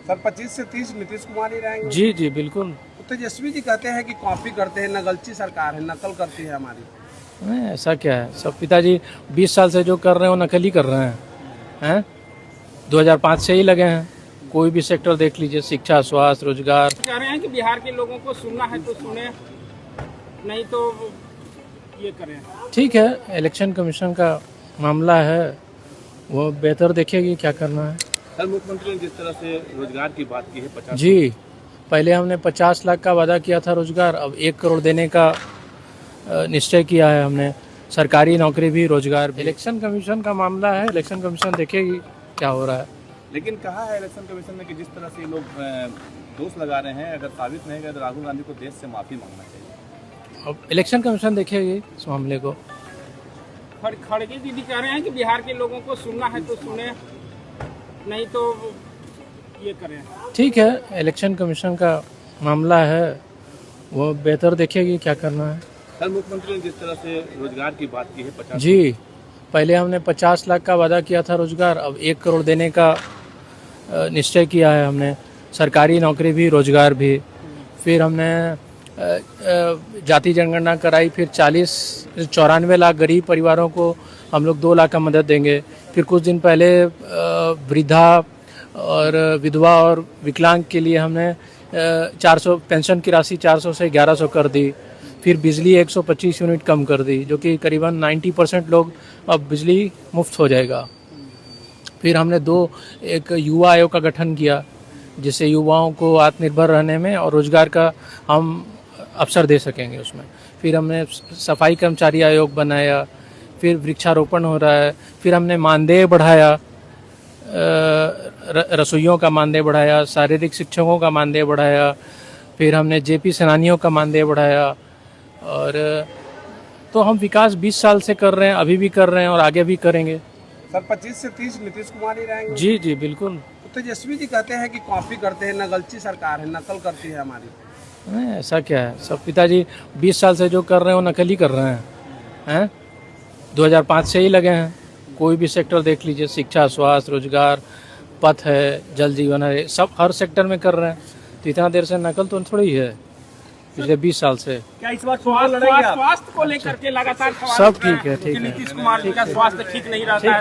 Sir 25 से 30 नीतीश कुमार ही रहेंगे। जी जी बिल्कुल। तो तेजस्वी जी कहते हैं कि कॉपी करते हैं, नकलची सरकार है, नकल करती है हमारी। नहीं, ऐसा क्या है, सब पिताजी 20 साल से जो कर रहे हैं वो नकल ही कर रहे हैं 2005 से ही लगे हैं। कोई भी सेक्टर देख लीजिए, शिक्षा, स्वास्थ्य, रोजगार। कह रहे हैं कि बिहार के लोगों को सुनना है तो सुने, नहीं तो ये करें। ठीक है, इलेक्शन कमीशन का मामला है, वो बेहतर देखेगी क्या करना है। सर, मुख्यमंत्री ने जिस तरह से रोजगार की बात की है 50 जी, पहले हमने 50 लाख का वादा किया था रोजगार, अब 1 करोड़ देने का निश्चय किया है हमने। सरकारी नौकरी भी, रोजगार भी। इलेक्शन कमीशन का मामला है, इलेक्शन कमीशन देखेगी क्या हो रहा है। लेकिन कहा है इलेक्शन कमीशन ने कि जिस तरह से ये लोग दोष लगा रहे हैं, अगर साबित नहीं करे तो राहुल गांधी को देश से माफी मांगना चाहिए। अब इलेक्शन कमीशन देखेगी इस मामले को। खड़गे दीदी कह रहे हैं कि बिहार के लोगों को सुनना है तो सुने, नहीं तो ये करें। ठीक है, इलेक्शन कमीशन का मामला है, वो बेहतर देखेगी क्या करना है। सर, मुख्यमंत्री ने जिस तरह से रोजगार की बात की है 50 जी, पहले हमने 50 लाख का वादा किया था रोजगार, अब 1 करोड़ देने का निश्चय किया है हमने। सरकारी नौकरी भी, रोजगार भी। फिर हमने जाति जनगणना कराई, फिर 94 लाख गरीब परिवारों को हम लोग 2 लाख का मदद देंगे। फिर कुछ दिन पहले वृद्धा और विधवा और विकलांग के लिए हमने 400 पेंशन की राशि 400 से 1100 कर दी। फिर बिजली 125 यूनिट कम कर दी, जो कि करीबन 90% लोग अब बिजली मुफ्त हो जाएगा। फिर हमने एक युवा आयोग का गठन किया, जिससे युवाओं को आत्मनिर्भर रहने में और रोजगार का हम अवसर दे सकेंगे उसमें। फिर हमने सफाई कर्मचारी आयोग बनाया, फिर वृक्षारोपण हो रहा है। फिर हमने मानदेय बढ़ाया, रसोइयों का मानदेय बढ़ाया, शारीरिक शिक्षकों का मानदेय बढ़ाया। फिर हमने जेपी सेनानियों का मानदेय बढ़ाया। और तो हम विकास 20 साल से कर रहे हैं, अभी भी कर रहे हैं और आगे भी करेंगे। सर 25 से 30 नीतीश कुमार ही रहेंगे। जी जी बिल्कुल। तो तेजस्वी जी कहते हैं कि कॉपी करते हैं, नकलची सरकार है, नकल करती है हमारी। नहीं, ऐसा क्या है, सब पिताजी 20 साल से जो कर रहे हैं वो नकल ही कर रहे हैं 2005 से ही लगे हैं। कोई भी सेक्टर देख लीजिए, शिक्षा, स्वास्थ्य, रोजगार, पथ है, जल जीवन है, सब हर सेक्टर में कर रहे हैं। तो इतना देर से नकल तो थोड़ी है, पिछले 20 साल से। क्या इस बार स्वास्थ्य को लेकर के लगातार सब ठीक है, ठीक है। नीतीश कुमार जी का स्वास्थ्य ठीक नहीं रहता है?